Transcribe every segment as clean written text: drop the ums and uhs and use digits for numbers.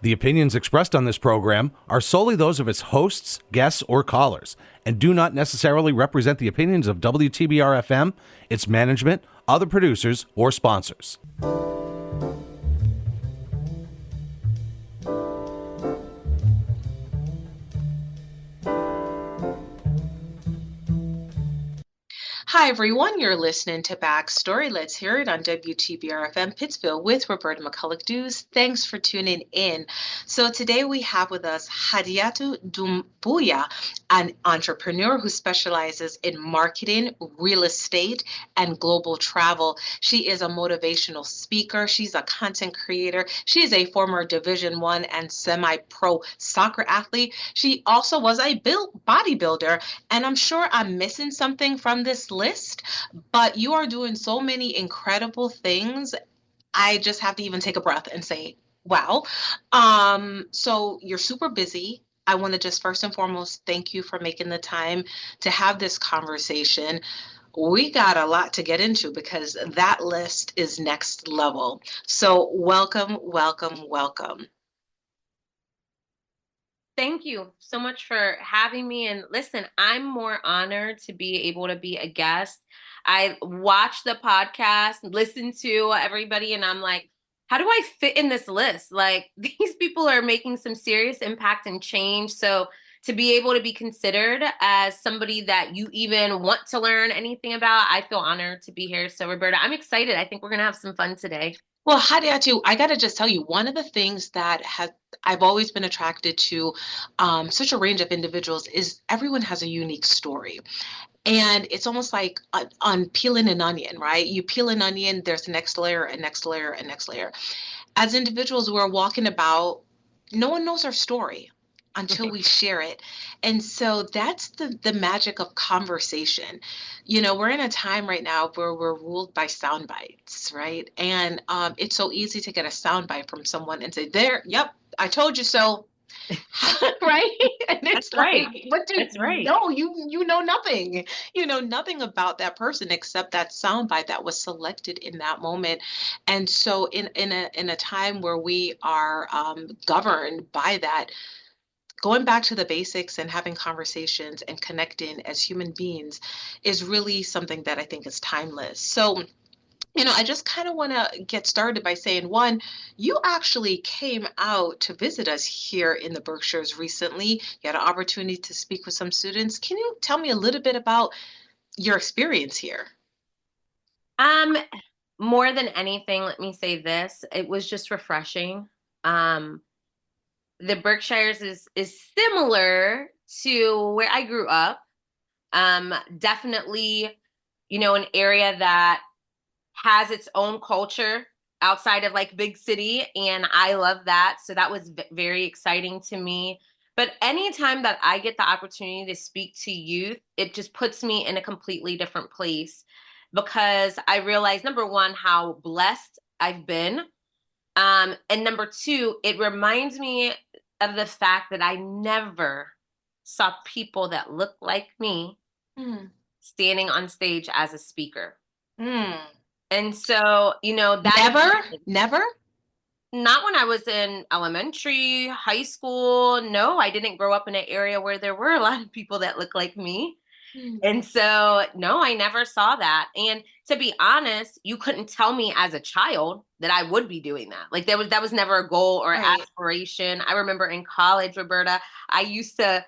The opinions expressed on this program are solely those of its hosts, guests, or callers, and do not necessarily represent the opinions of WTBR-FM, its management, other producers, or sponsors. Hi, everyone. You're listening to Backstory. Let's hear it on WTBR-FM Pittsfield with Roberta McCulloch-Dews. Thanks for tuning in. So today we have with us Hadiatu Dumbuya, an entrepreneur who specializes in marketing, real estate, and global travel. She is a motivational speaker. She's a content creator. She is a former Division I and semi-pro soccer athlete. She also was a bodybuilder, and I'm sure I'm missing something from this list, but you are doing so many incredible things. I just have to even take a breath and say, wow. So you're super busy. I want to just first and foremost thank you for making the time to have this conversation. We got a lot to get into because that list is next level. So welcome, welcome, welcome. Thank you so much for having me. And listen, I'm more honored to be able to be a guest. I watch the podcast, listen to everybody, and I'm like, how do I fit in this list? Like, these people are making some serious impact and change. So to be able to be considered as somebody that you even want to learn anything about, I feel honored to be here. So Roberta, I'm excited. I think we're going to have some fun today. Well, Hadiatu, I got to just tell you, one of the things that I've always been attracted to such a range of individuals is everyone has a unique story. And it's almost like on peeling an onion, right? You peel an onion, there's the next layer, and next layer, and next layer. As individuals, we're walking about, no one knows our story until we share it. And so that's the magic of conversation. You know, we're in a time right now where we're ruled by sound bites, right? And it's so easy to get a sound bite from someone and say, there, yep, I told you so. Right? And it's That's right. What do That's right. No, you know nothing. You know nothing about that person except that soundbite that was selected in that moment. And so in a time where we are governed by that, going back to the basics and having conversations and connecting as human beings is really something that I think is timeless. So I just kind of want to get started by saying, one, you actually came out to visit us here in the Berkshires recently. You had an opportunity to speak with some students. Can you tell me a little bit about your experience here? More than anything, let me say this. It was just refreshing. The Berkshires is similar to where I grew up. Definitely, an area that has its own culture outside of like big city. And I love that. So that was very exciting to me. But anytime that I get the opportunity to speak to youth, it just puts me in a completely different place because I realize, number one, how blessed I've been. And number two, it reminds me of the fact that I never saw people that look like me standing on stage as a speaker. And so, that Never? Not when I was in elementary, high school. No, I didn't grow up in an area where there were a lot of people that look like me. And so, no, I never saw that. And to be honest, you couldn't tell me as a child that I would be doing that. Like that was never a goal or aspiration. I remember in college, Roberta, I used to,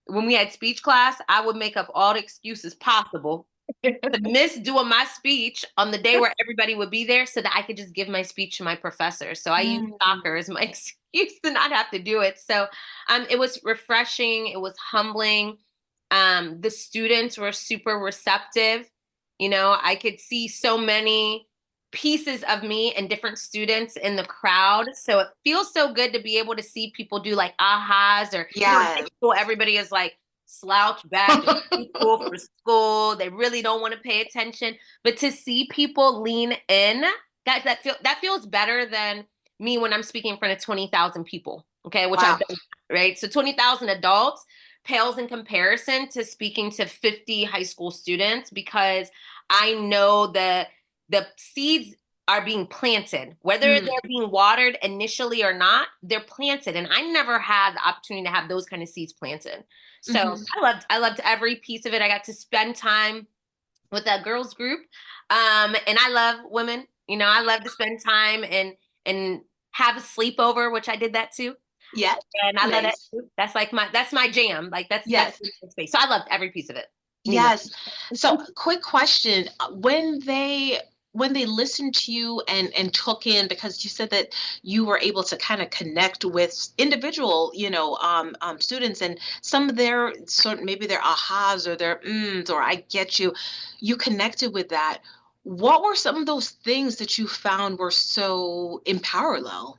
when we had speech class, I would make up all the excuses possible to miss doing my speech on the day where everybody would be there so that I could just give my speech to my professor. So I used soccer as my excuse to not have to do it. So it was refreshing. It was humbling. The students were super receptive. I could see so many pieces of me and different students in the crowd. So it feels so good to be able to see people do like ahas or everybody is like slouch back and school for school. They really don't want to pay attention. But to see people lean in, that feels better than me when I'm speaking in front of 20,000 people. Okay, which I've done, right? So 20,000 adults pales in comparison to speaking to 50 high school students because I know that the seeds are being planted, whether they're being watered initially or not, they're planted. And I never had the opportunity to have those kind of seeds planted. So I loved every piece of it. I got to spend time with that girls group. And I love women, I love to spend time and have a sleepover, which I did that too. Yeah. And I love that Nice. too. That's my jam. Like that's Yes. space. So I loved every piece of it. Yes. So quick question. When they listened to you and took in, because you said that you were able to kind of connect with individual, students, and some of their sort maybe their ahas or their or I get you, you connected with that. What were some of those things that you found were so in parallel?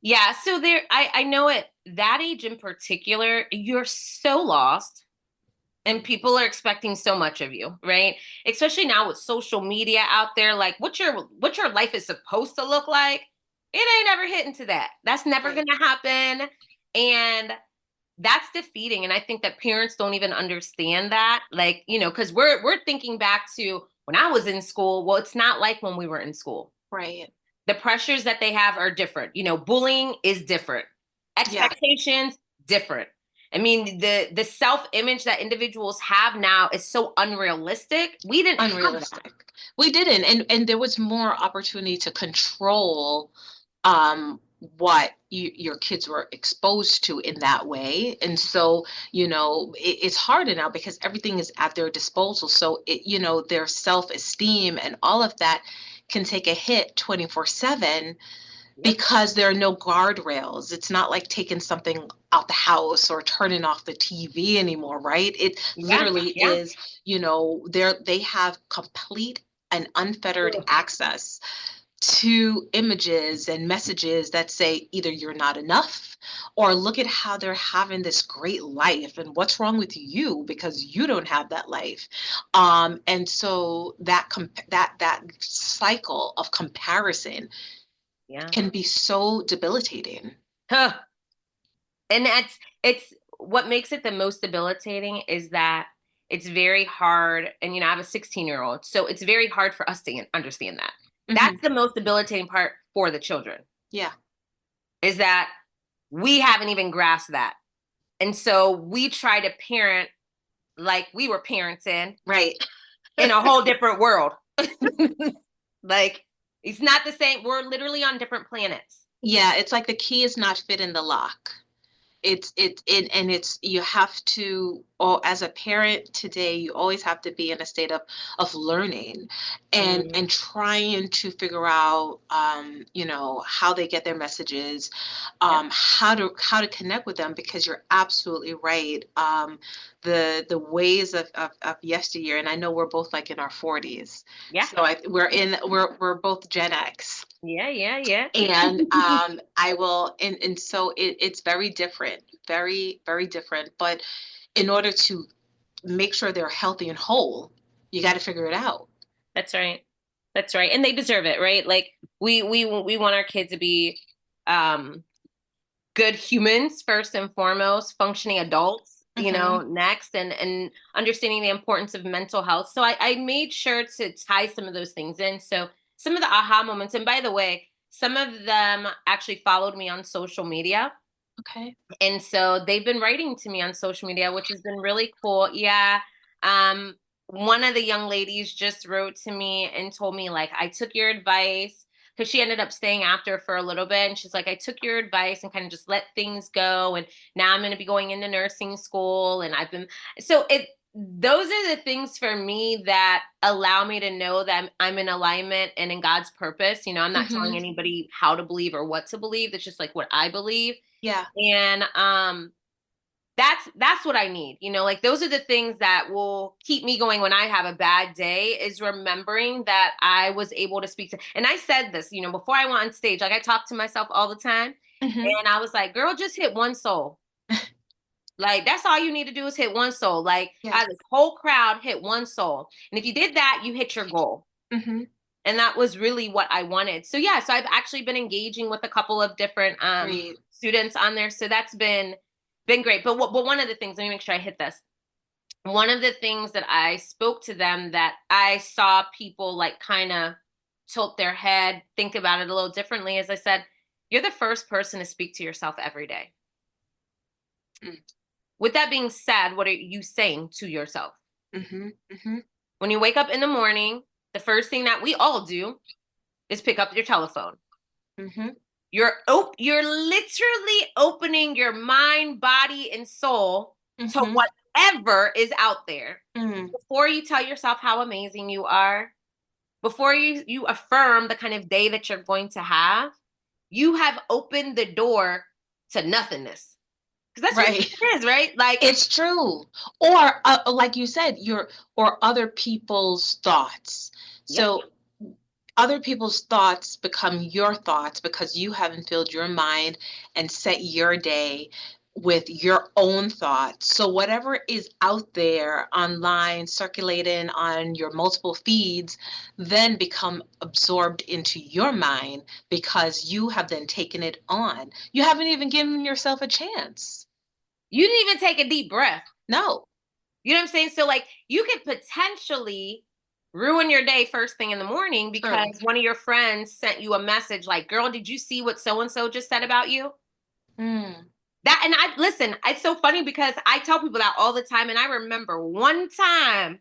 Yeah. So I know at that age in particular, you're so lost. And people are expecting so much of you, right? Especially now with social media out there, like what your life is supposed to look like, it ain't ever hitting to that. That's never Right. gonna happen. And that's defeating. And I think that parents don't even understand that. Like, because we're thinking back to when I was in school. Well, it's not like when we were in school. Right. The pressures that they have are different. Bullying is different. Yeah. Expectations, different. I mean, the self-image that individuals have now is so unrealistic. We didn't have that. Unrealistic. We didn't, and there was more opportunity to control what your kids were exposed to in that way. And so, it's harder now because everything is at their disposal. So their self-esteem and all of that can take a hit 24/7 because there are no guardrails. It's not like taking something out the house or turning off the TV anymore, right? It literally is, they have complete and unfettered access to images and messages that say either you're not enough or look at how they're having this great life and what's wrong with you because you don't have that life. And so that cycle of comparison can be so debilitating. Huh. And it's what makes it the most debilitating is that it's very hard. And, I have a 16-year-old, so it's very hard for us to understand that. That's the most debilitating part for the children. Yeah. Is that we haven't even grasped that. And so we try to parent like we were parenting. Right. In a whole different world. Like, it's not the same. We're literally on different planets. Yeah, it's like the key is not fit in the lock. You have to, as a parent today, you always have to be in a state of learning and trying to figure out how they get their messages, how to connect with them, because you're absolutely right. The ways of yesteryear, and I know we're both like in our 40s. Yeah. So we're both Gen X. Yeah. And so it's very different, very, very different. But in order to make sure they're healthy and whole, you got to figure it out. That's right. And they deserve it, right? Like we want our kids to be good humans first and foremost, functioning adults, next, and understanding the importance of mental health. So I made sure to tie some of those things in. So some of the aha moments, and by the way, some of them actually followed me on social media. Okay. And so they've been writing to me on social media, which has been really cool. Yeah. One of the young ladies just wrote to me and told me, like, I took your advice, because she ended up staying after for a little bit. And she's like, I took your advice and kind of just let things go. And now I'm going to be going into nursing school. And those are the things for me that allow me to know that I'm in alignment and in God's purpose. I'm not telling anybody how to believe or what to believe. It's just like what I believe. Yeah. And that's what I need. Like those are the things that will keep me going when I have a bad day, is remembering that I was able to speak to. And I said this, before I went on stage, like I talk to myself all the time. And I was like, girl, just hit one soul. Like, that's all you need to do is hit one soul. Like, out of this whole crowd, hit one soul. And if you did that, you hit your goal. And that was really what I wanted. So, yeah, so I've actually been engaging with a couple of different students on there. So that's been great. But one of the things, let me make sure I hit this. One of the things that I spoke to them that I saw people like kind of tilt their head, think about it a little differently, as I said, you're the first person to speak to yourself every day. Mm. With that being said, what are you saying to yourself? Mm-hmm. Mm-hmm. When you wake up in the morning, the first thing that we all do is pick up your telephone. Mm-hmm. You're literally opening your mind, body, and soul to Mm-hmm. whatever is out there. Mm. Before you tell yourself how amazing you are, before you affirm the kind of day that you're going to have, you have opened the door to nothingness. Because that's Right. what it is, right? Like, It's true. Or like you said, or other people's thoughts. yep. So other people's thoughts become your thoughts because you haven't filled your mind and set your day with your own thoughts. So whatever is out there online circulating on your multiple feeds then become absorbed into your mind because you have then taken it on. You haven't even given yourself a chance. You didn't even take a deep breath. No. You know what I'm saying? So, like, you could potentially ruin your day first thing in the morning because one of your friends sent you a message like, girl, did you see what so-and-so just said about you? Mm. That, and listen, it's so funny because I tell people that all the time. And I remember one time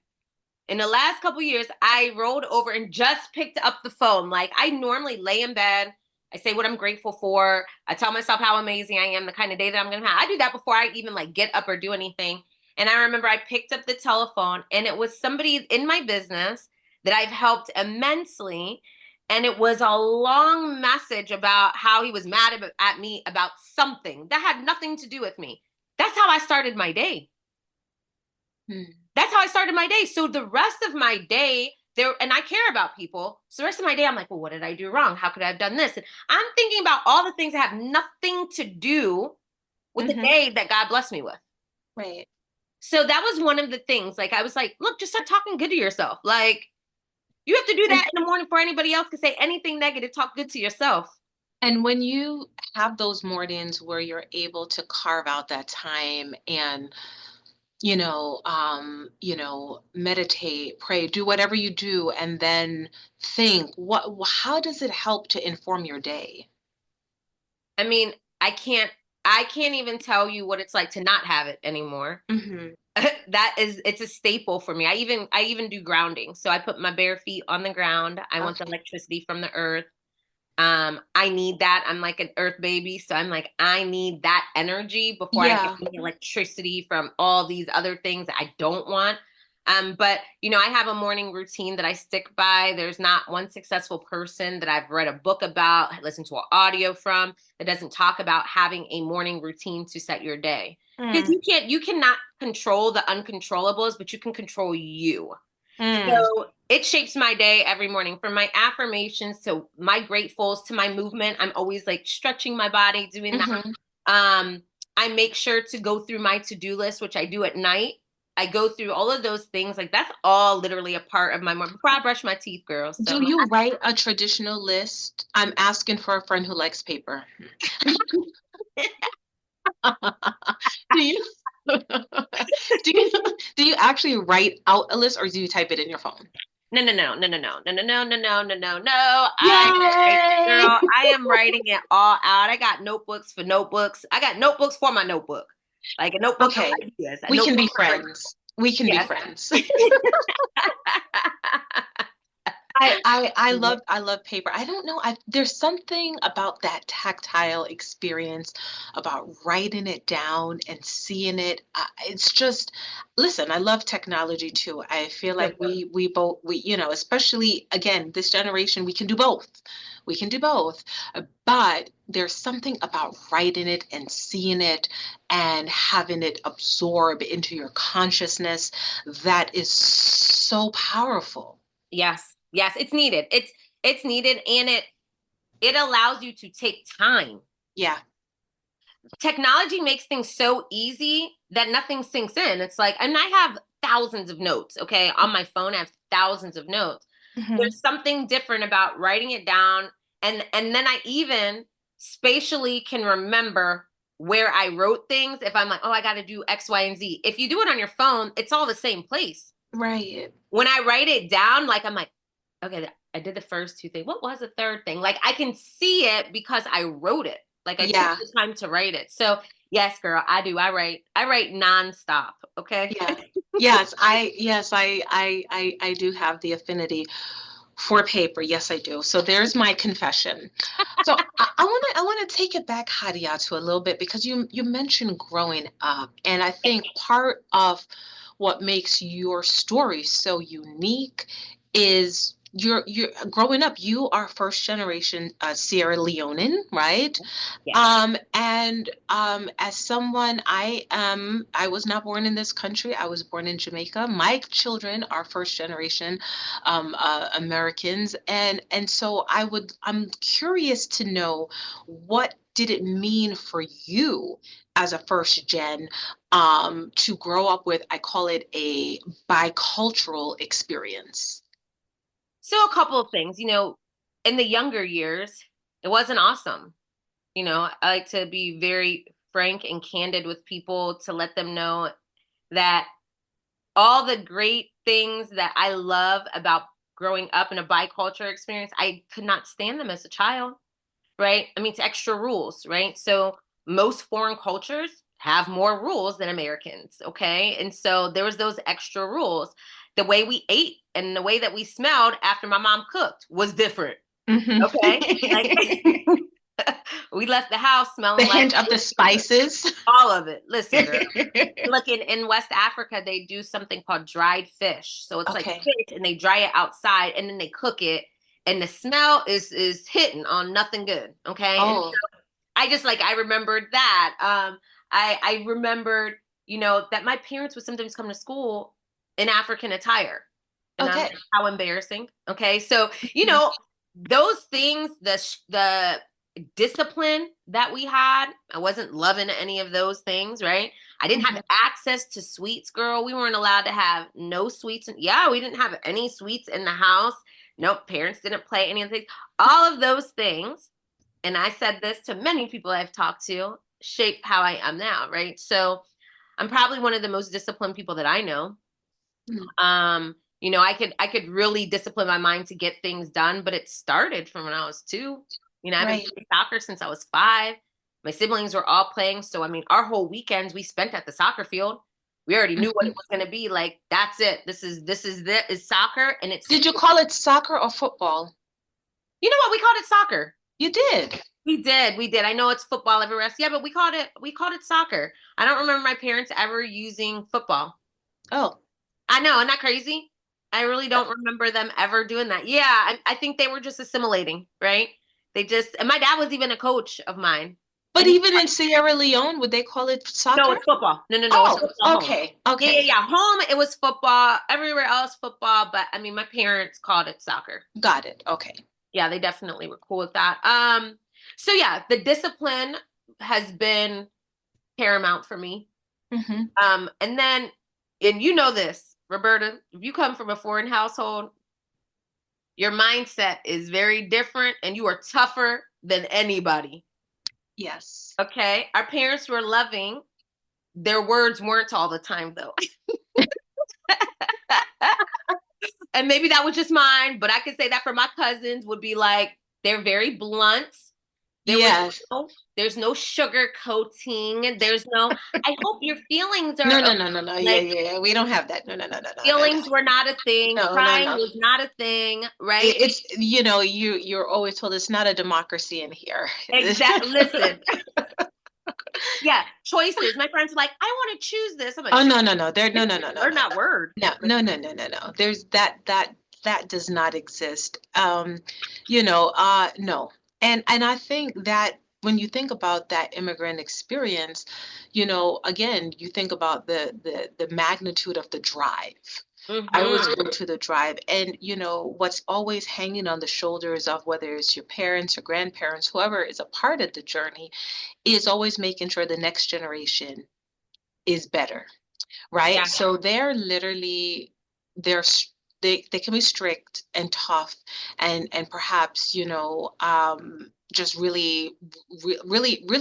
in the last couple years, I rolled over and just picked up the phone. Like, I normally lay in bed. I say what I'm grateful for. I tell myself how amazing I am, the kind of day that I'm going to have. I do that before I even like get up or do anything. And I remember I picked up the telephone and it was somebody in my business that I've helped immensely. And it was a long message about how he was mad at me about something that had nothing to do with me. That's how I started my day. That's how I started my day. So the rest of my day, and I care about people. So the rest of my day, I'm like, well, what did I do wrong? How could I have done this? And I'm thinking about all the things that have nothing to do with the day that God blessed me with. Right. So that was one of the things. Like, I was like, look, just start talking good to yourself. Like, you have to do that in the morning before anybody else can say anything negative. Talk good to yourself. And when you have those mornings where you're able to carve out that time and meditate, pray, do whatever you do, and then think, how does it help to inform your day? I mean, I can't even tell you what it's like to not have it anymore. Mm-hmm. It's a staple for me. I even do grounding. So I put my bare feet on the ground. I want the electricity from the earth. I need that. I'm like an earth baby. So I'm like, I need that energy before I get the electricity from all these other things that I don't want. But I have a morning routine that I stick by. There's not one successful person that I've read a book about, listened to an audio from that doesn't talk about having a morning routine to set your day. Because you cannot control the uncontrollables, but you can control you. So it shapes my day every morning, from my affirmations to my gratefuls to my movement. I'm always like stretching my body, doing that. I make sure to go through my to-do list, which I do at night. I go through all of those things. Like, that's all literally a part of my morning before I brush my teeth, girls. So do you write a traditional list? I'm asking for a friend who likes paper. Do you do you actually write out a list, or do you type it in your phone? No. I am writing it all out. I got notebooks for notebooks. I got notebooks for my notebook. Like a notebook. Okay. Of ideas. We can be friends. We can be friends. I love paper. I don't know. There's something about that tactile experience, about writing it down and seeing it. It's just, listen, I love technology too. I feel like we both, especially again, this generation, we can do both. We can do both. But there's something about writing it and seeing it and having it absorb into your consciousness that is so powerful. Yes, it's needed. It's needed, and it allows you to take time. Yeah. Technology makes things so easy that nothing sinks in. It's like, and I have thousands of notes, okay? On my phone, I have thousands of notes. There's something different about writing it down, and then I even spatially can remember where I wrote things. If I'm like, oh, I got to do X, Y, and Z. If you do it on your phone, it's all the same place. Right. When I write it down, like, I'm like, okay, I did the first two things. What was the third thing? Like I can see it because I wrote it. Like I took Yeah. the time to write it. So yes, girl, I do. I write nonstop. Okay. Yeah. I do have the affinity for paper. Yes, I do. So there's my confession. So I want to take it back, Hadiatu, a little bit because you mentioned growing up, and I think part of what makes your story so unique is you're growing up. You are first generation Sierra Leonean, right? Yes. And as someone, I was not born in this country. I was born in Jamaica. My children are first generation Americans, and so I'm curious to know, what did it mean for you as a first gen to grow up with, I call it a bicultural experience? So a couple of things, in the younger years, it wasn't awesome. I like to be very frank and candid with people to let them know that all the great things that I love about growing up in a bicultural experience, I could not stand them as a child, right? I mean, it's extra rules, right? So most foreign cultures have more rules than Americans, okay? And so there was those extra rules. The way we ate and the way that we smelled after my mom cooked was different, Mhm. okay? Like we left the house The smelling like hint of the spices. all of it. Listen, girl. Look, in West Africa, they do something called dried fish. So it's like Okay. fish, and they dry it outside, and then they cook it, and the smell is hitting on nothing good. Okay, and Oh, I just like I remembered that. I remembered, that my parents would sometimes come to school in African attire, and I'm okay. like, how embarrassing. Okay, so Mhm. those things, the discipline that we had, I wasn't loving any of those things, right? I didn't have Mhm. access to sweets, girl. We weren't allowed to have no sweets. Yeah, we didn't have any sweets in the house. Nope, parents didn't play any of the things. All of those things, and I said this to many people I've talked to, shape how I am now, right? So I'm probably one of the most disciplined people that I know. Mm. I could really discipline my mind to get things done, but it started from when I was 2. I've been Right. playing soccer since I was 5. My siblings were all playing, so I mean, our whole weekends we spent at the soccer field. We already knew what it Mhm. was going to be like. That's it. This is soccer, and it's Did you call it soccer or football? you know what we called it soccer. You did. We did. I know it's football everywhere else. Yeah, but we called it soccer. I don't remember my parents ever using football. Oh, I know, isn't that crazy? I really don't remember them ever doing that. Yeah, I think they were just assimilating, right? And my dad was even a coach of mine. but And he, even in Sierra Leone, would they call it no, soccer? it's football. No, no, no, it's Oh, football home. okay. Yeah, yeah, Okay. yeah. Home, it was football. Everywhere else, football. But I mean, my parents called it soccer. Got it. Okay. Yeah, they definitely were cool with that. So yeah, the discipline has been paramount for me. Hmm. And then, and you know this, Roberta, if you come from a foreign household, your mindset is very different and you are tougher than anybody. Yes. Okay. Our parents were loving. Their words weren't all the time, though. And maybe that was just mine, but I could say that for my cousins would be like, they're very blunt. There was Yes. there's no sugar coating. There's no, I hope your feelings are No, no, okay. no, no, no. Yeah, Like, yeah, yeah. We don't have that. No, no, no, no, no, no, no. feelings were not a thing. No, no, Crying no. was not a thing, right? It's you're always told it's not a democracy in here. Exactly. Listen, yeah, choices. My friends are like, I want to choose this. I'm like, Oh, choose no, no, no. There, no, no, no, no, learn no, that word. no, no, no, no, no, no. There's that does not exist. No. And I think that when you think about that immigrant experience, again, you think about the magnitude of the drive. I always Mm-hmm. go to the drive, and what's always hanging on the shoulders of whether it's your parents or grandparents, whoever is a part of the journey, is always making sure the next generation is better, right? Yeah. So they're literally they're s- they can be strict and tough, and perhaps just really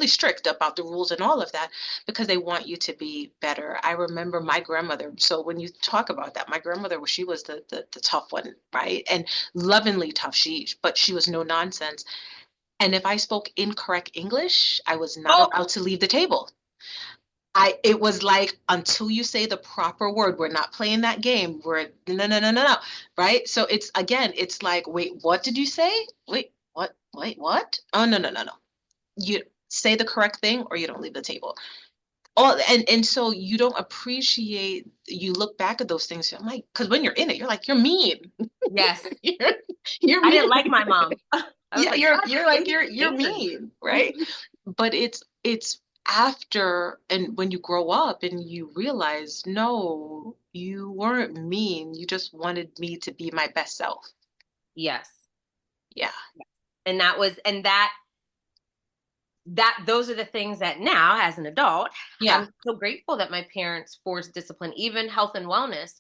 strict about the rules and all of that, because they want you to be better. I remember my grandmother. So when you talk about that, my grandmother was, she was the tough one, right? And lovingly tough. But she was no nonsense. And if I spoke incorrect English, I was not Oh, allowed to leave the table. It was like, until you say the proper word, we're not playing that game. We're no. Right? So it's, again, it's like, wait, what did you say? Wait, what? Wait, what? Oh, no. You say the correct thing or you don't leave the table. Oh, and so you don't appreciate, you look back at those things, I'm like, because when you're in it, you're like, you're mean. yes. You're I didn't mean. like my mom. I was Yeah, like, you're like, you're angry. mean, right? But it's after, and when you grow up and you realize, no, you weren't mean. You just wanted me to be my best self. Yes. Yeah. And those are the things that now, as an adult, Yeah. I'm so grateful that my parents forced discipline, even health and wellness.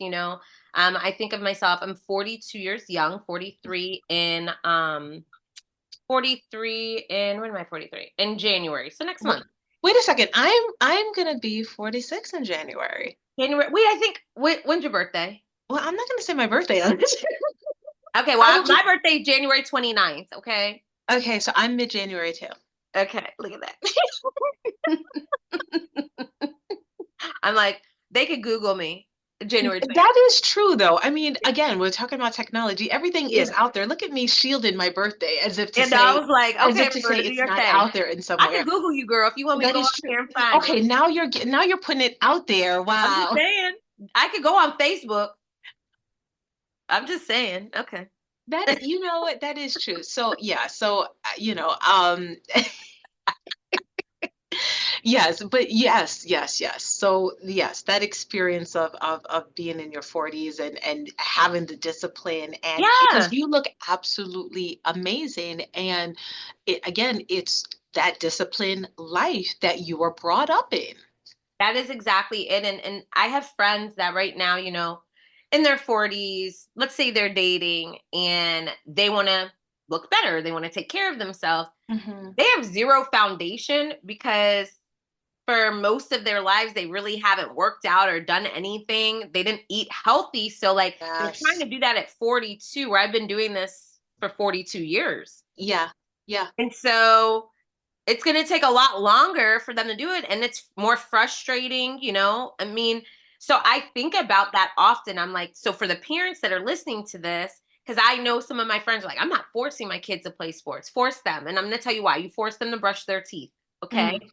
I think of myself, I'm 42 years young, 43 in, when am I 43? In January. So next Wait, month. wait a second. I'm gonna be 46 in January. January. When's your birthday? Well, I'm not gonna say my birthday on this. Okay, How well, would you? my birthday is January 29th. Okay. Okay, so I'm mid-January too. Okay, look at that. I'm like, they could Google me. January 29th. That is true, though. I mean, again, we're talking about technology. Everything is Yeah. out there. Look at me shielding my birthday, And I was like, as okay, if to say Roberta, do it's your not thing. out there in I can somewhere. Google you, girl, if you want me to That go is on true. here and find Okay, it. now you're putting it out there. I'm just Wow. saying. I could go on Facebook. I'm just saying. Okay. That, you know what? That is true. So yeah, yes, but yes. So yes, that experience of being in your 40s and having the discipline, and because Yeah, you look absolutely amazing, and it's that disciplined life that you were brought up in. that is exactly it. And I have friends that right now, in their 40s, let's say they're dating and they want to look better, they want to take care of themselves. Hmm. They have zero foundation because for most of their lives they really haven't worked out or done anything. They didn't eat healthy, so like they're trying Yes. to do that at 42, where I've been doing this for 42 years. Yeah. Yeah. And so it's going to take a lot longer for them to do it, and it's more frustrating. I mean, so I think about that often. I'm like, so for the parents that are listening to this, because I know some of my friends are like, I'm not forcing my kids to play sports. Force them. And I'm going to tell you why. You force them to brush their teeth. Okay. Mm.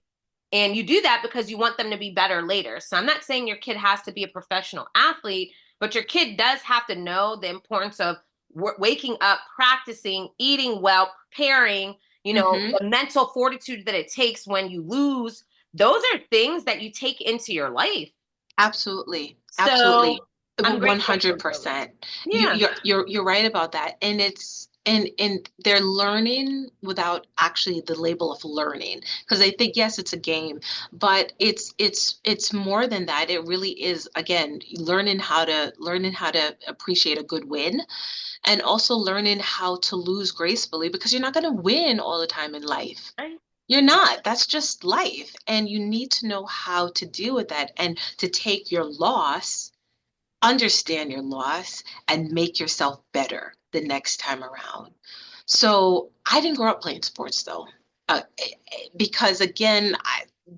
And you do that because you want them to be better later. So I'm not saying your kid has to be a professional athlete, but your kid does have to know the importance of waking up, practicing, eating well, preparing, Hmm. the mental fortitude that it takes when you lose. Those are things that you take into your life. Absolutely. So Absolutely. I'm grateful for those. 100%. Yeah. You're right about that. And they're learning without actually the label of learning. Because I think, yes, it's a game, but it's more than that. It really is, again, learning how to appreciate a good win, and also learning how to lose gracefully, because you're not going to win all the time in life. Right. You're not. That's just life. And you need to know how to deal with that, and to take your loss, understand your loss, and make yourself better the next time around. So I didn't grow up playing sports, though, because again,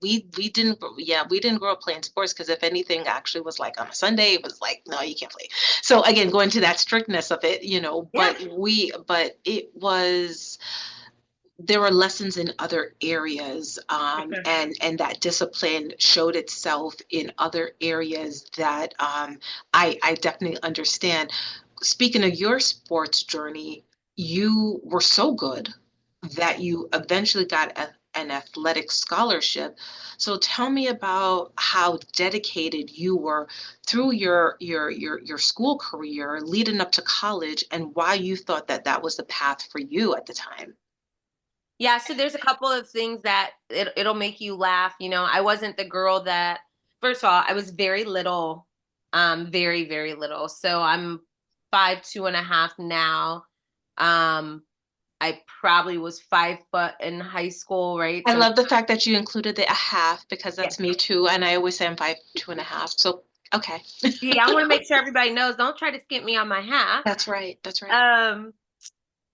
we didn't we didn't grow up playing sports, because if anything actually was like on a Sunday, it was like, no, you can't play. So again, going to that strictness of it, Yeah. but it was, there were lessons in other areas, For sure. and that discipline showed itself in other areas that, I definitely understand. Speaking of your sports journey, you were so good that you eventually got an athletic scholarship. So tell me about how dedicated you were through your school career leading up to college, and why you thought that that was the path for you at the time. Yeah, so there's a couple of things that it'll make you laugh. I wasn't the girl that, first of all, I was very little, very, very little. So I'm 5'2" and a half now. Um, I probably was 5 foot in high school, right? I So love the fact that you included the a half, because yeah. that's me too. And I always say I'm 5'2.5". So, okay. Yeah, I want to make sure everybody knows, don't try to skip me on my half. That's right. That's right.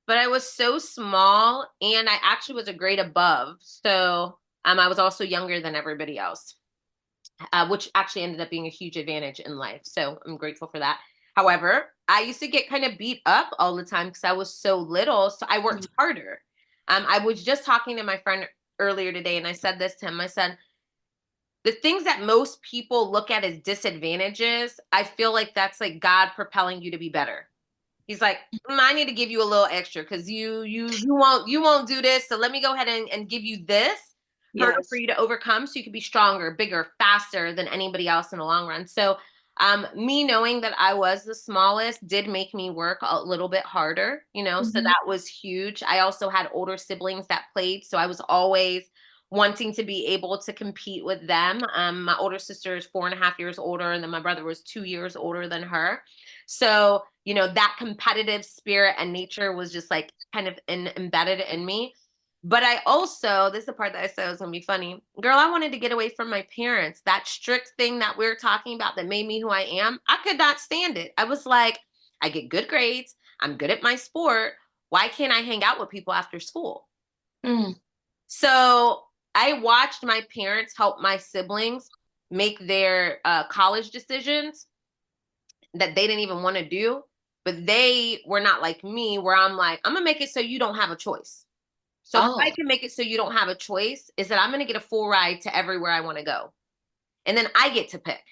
But I was so small, and I actually was a grade above. So I was also younger than everybody else, which actually ended up being a huge advantage in life. So I'm grateful for that. However, I used to get kind of beat up all the time because I was so little. So I worked harder. I was just talking to my friend earlier today, and I said this to him. I said, the things that most people look at as disadvantages, I feel like that's like God propelling you to be better. He's like, I need to give you a little extra because you won't do this. So let me go ahead and give you this hurdle for Yes. you to overcome so you can be stronger, bigger, faster than anybody else in the long run. So me knowing that I was the smallest did make me work a little bit harder, so Mhm. that was huge. I also had older siblings that played, so I was always wanting to be able to compete with them. My older sister is 4.5 years older, and then my brother was 2 years older than her. So, that competitive spirit and nature was just like kind of embedded in me. But I also, this is the part that I said was going to be funny. Girl, I wanted to get away from my parents. That strict thing that we're talking about that made me who I am, I could not stand it. I was like, I get good grades. I'm good at my sport. Why can't I hang out with people after school? Mm. So I watched my parents help my siblings make their college decisions that they didn't even want to do, but they were not like me, where I'm like, I'm gonna make it so you don't have a choice. So how I Oh, can make it so you don't have a choice is that I'm gonna get a full ride to everywhere I want to go, and then I get to pick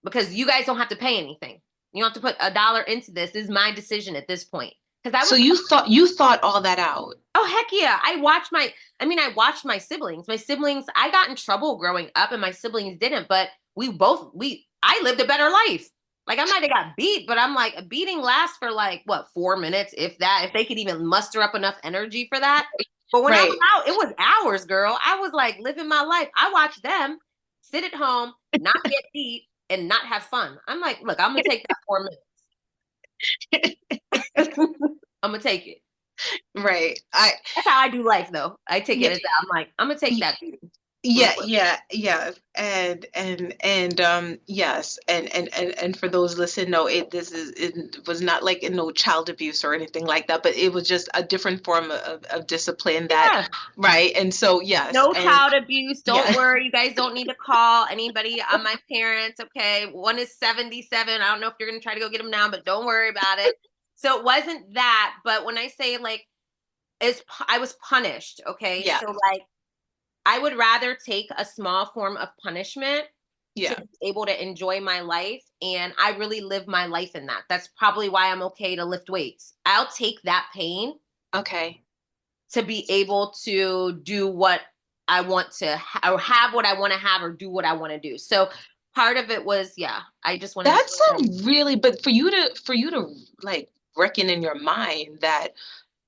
because you guys don't have to pay anything. You don't have to put $1 into this. This is my decision at this point. Because I so was, you thought all that out. oh heck yeah, I watched my siblings. My siblings, I got in trouble growing up, and my siblings didn't. But I lived a better life. Like I might have got beat, but I'm like, a beating lasts for like what, 4 minutes, if that, if they could even muster up enough energy for that. But when I was Right. out, it was hours, girl. I was like living my life. I watched them sit at home, not get beat, and not have fun. I'm like, look, I'm gonna take that 4 minutes. I'm gonna take it. Right. That's how I do life, though. I take it Yeah. as that. I'm like, I'm gonna take that beating real Yeah, quick. yeah, yeah. And yes, and for those listening, no, it was not like no child abuse or anything like that, but it was just a different form of discipline that, Yeah. right? And so yes, No and child abuse. Don't yeah. worry. You guys don't need to call anybody on my parents. Okay. One is 77. I don't know if you're going to try to go get them now, but don't worry about it. So it wasn't that. But when I say like, I was punished. Okay. Yeah, So like, I would rather take a small form of punishment to yeah. be able to enjoy my life. And I really live my life in that. That's probably why I'm okay to lift weights. I'll take that pain Okay. to be able to do what I want to or have what I want to have or do what I want to do. So part of it was, yeah, I just wanted to. That's a really, but for you to like reckon in your mind that,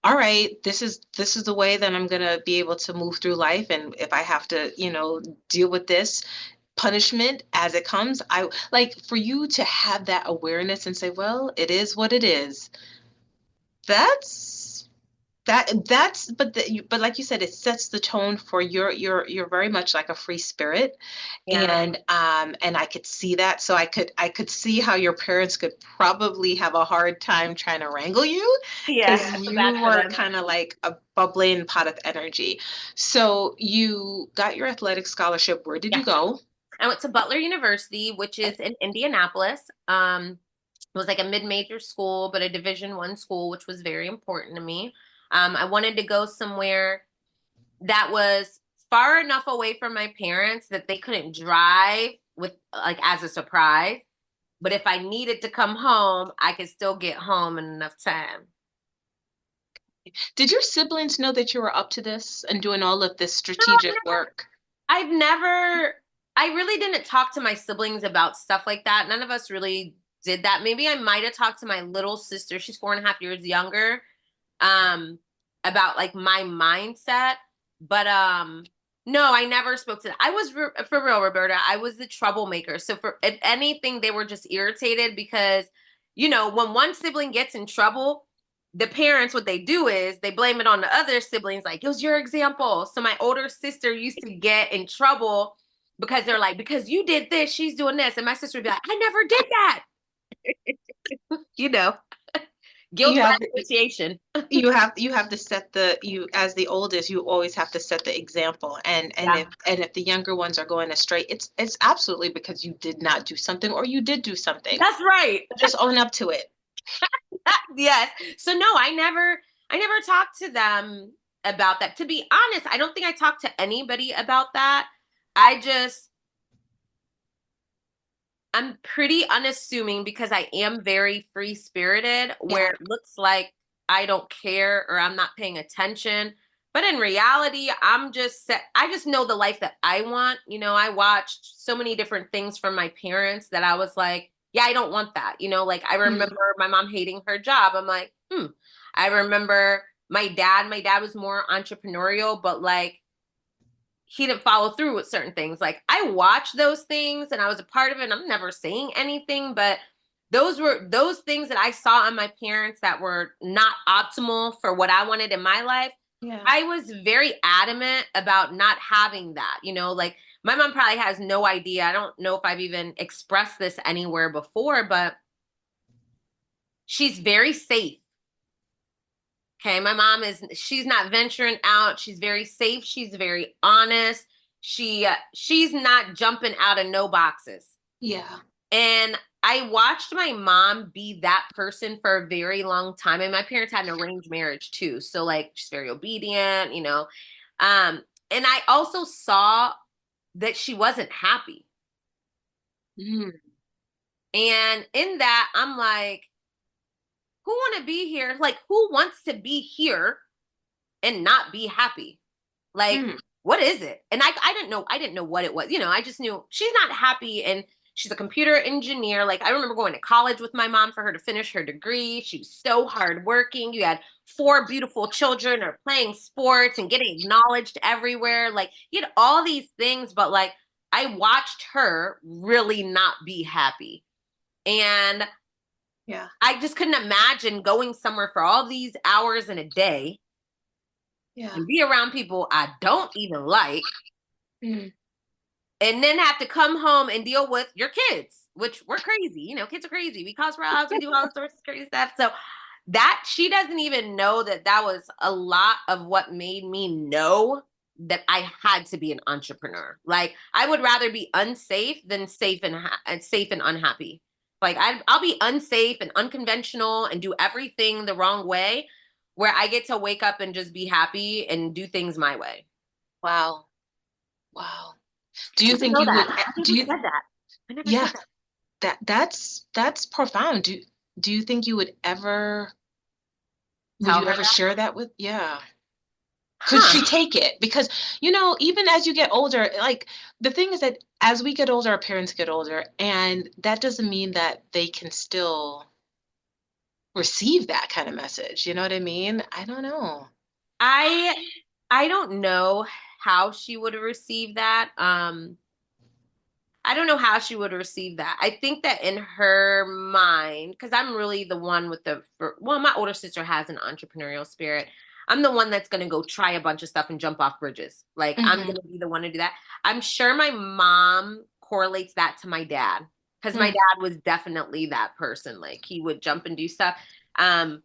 all right, this is the way that I'm gonna be able to move through life, and if I have to, deal with this punishment as it comes, I like for you to have that awareness and say, well, it is what it is. That's that's but like you said, it sets the tone for you're very much like a free spirit, Yeah. and I could see that. So I could see how your parents could probably have a hard time trying to wrangle you, Yeah. because I feel you bad for were them. kind of like a bubbling pot of energy. So you got your athletic scholarship. Where did Yeah. you go? I went to Butler University, which is in Indianapolis. It was like a mid-major school, but a Division I school, which was very important to me. I wanted to go somewhere that was far enough away from my parents that they couldn't drive with like as a surprise. But if I needed to come home, I could still get home in enough time. Did your siblings know that you were up to this and doing all of this No, strategic work? I've never, I really didn't talk to my siblings about stuff like that. None of us really did that. Maybe I might have talked to my little sister. She's 4.5 years younger, um, about like my mindset. But no, I never spoke to them. I was for real, Roberta. I was the troublemaker. So for if anything, they were just irritated because, when one sibling gets in trouble, the parents, what they do is they blame it on the other siblings, like, it was your example. So my older sister used to get in trouble because they're like, because you did this, she's doing this. And my sister would be like, I never did that. You know, guilt You by have association. you have to set you as the oldest, you always have to set the example. Yeah. If the younger ones are going astray, it's absolutely because you did not do something, or you did do something. That's right. Just own up to it. Yes. So no, I never talked to them about that. To be honest, I don't think I talked to anybody about that. I'm pretty unassuming because I am very free spirited, where it looks like I don't care or I'm not paying attention. But in reality, I just know the life that I want. I watched so many different things from my parents that I was like, yeah, I don't want that. Like I remember my mom hating her job. I'm like, I remember my dad was more entrepreneurial, but like he didn't follow through with certain things. Like I watched those things and I was a part of it, and I'm never saying anything, but those were those things that I saw on my parents that were not optimal for what I wanted in my life. Yeah. I was very adamant about not having that. Like my mom probably has no idea. I don't know if I've even expressed this anywhere before, but she's very safe. Okay, my mom she's not venturing out. She's very safe. She's very honest. She's not jumping out of no boxes. Yeah. And I watched my mom be that person for a very long time. And my parents had an arranged marriage too. So like she's very obedient, and I also saw that she wasn't happy. Mm. And in that, I'm like, who want to be here? Like, who wants to be here and not be happy? Like, what is it? And I didn't know what it was. I just knew she's not happy, and she's a computer engineer. Like, I remember going to college with my mom for her to finish her degree. She was so hardworking. You had 4 beautiful children, or playing sports and getting acknowledged everywhere. Like, you had all these things, but like, I watched her really not be happy. And yeah, I just couldn't imagine going somewhere for all these hours in a day and be around people I don't even like, and then have to come home and deal with your kids, which we're crazy. Kids are crazy. We cause problems. We do all sorts of crazy stuff. So that she doesn't even know that was a lot of what made me know that I had to be an entrepreneur. Like I would rather be unsafe than safe and unhappy. Like I'll be unsafe and unconventional and do everything the wrong way, where I get to wake up and just be happy and do things my way. Wow. Do you think you would? Do you said that? I never yeah, said that. That's profound. Do you think you would ever? Would you ever share that with? Yeah. Could she take it? Because, even as you get older, like the thing is that as we get older, our parents get older, and that doesn't mean that they can still receive that kind of message. You know what I mean? I don't know. I don't know how she would have received that. I don't know how she would receive that. I think that in her mind, because I'm really the one with my older sister has an entrepreneurial spirit. I'm the one that's going to go try a bunch of stuff and jump off bridges. Like I'm going to be the one to do that. I'm sure my mom correlates that to my dad, because my dad was definitely that person. Like he would jump and do stuff. And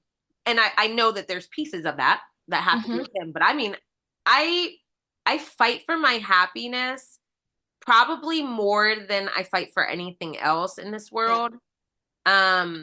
I know that there's pieces of that have to do with him. But I mean, I fight for my happiness probably more than I fight for anything else in this world. I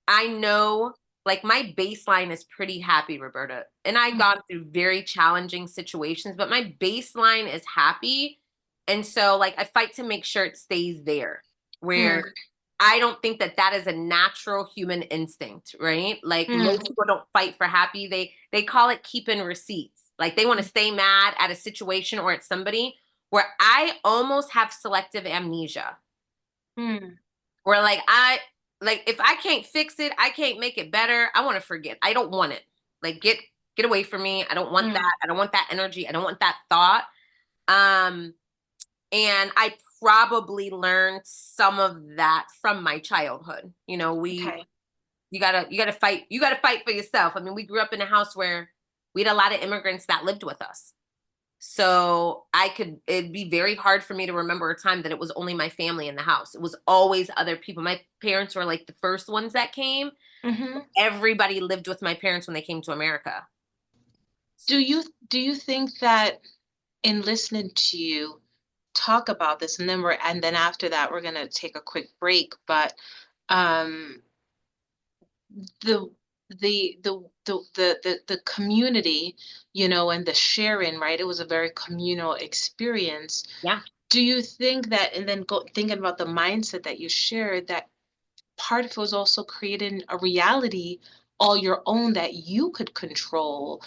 know like my baseline is pretty happy, Roberta. And I've gone through very challenging situations, but my baseline is happy. And so like I fight to make sure it stays there, where I don't think that is a natural human instinct, right? Like most people don't fight for happy. They call it keeping receipts. Like they want to stay mad at a situation or at somebody, where I almost have selective amnesia. Where if I can't fix it, I can't make it better, I want to forget. I don't want it. Like get away from me. I don't want that. I don't want that energy. I don't want that thought. And I probably learned some of that from my childhood. You gotta fight. You gotta fight for yourself. I mean, we grew up in a house where we had a lot of immigrants that lived with us. So it'd be very hard for me to remember a time that it was only my family in the house. It was always other people. My parents were like the first ones that came. Mm-hmm. Everybody lived with my parents when they came to America. Do you think that in listening to you talk about this, and then after that we're gonna take a quick break, but the community, and the sharing, right? It was a very communal experience. Yeah. Do you think that, and then thinking about the mindset that you shared, that part of it was also creating a reality all your own that you could control?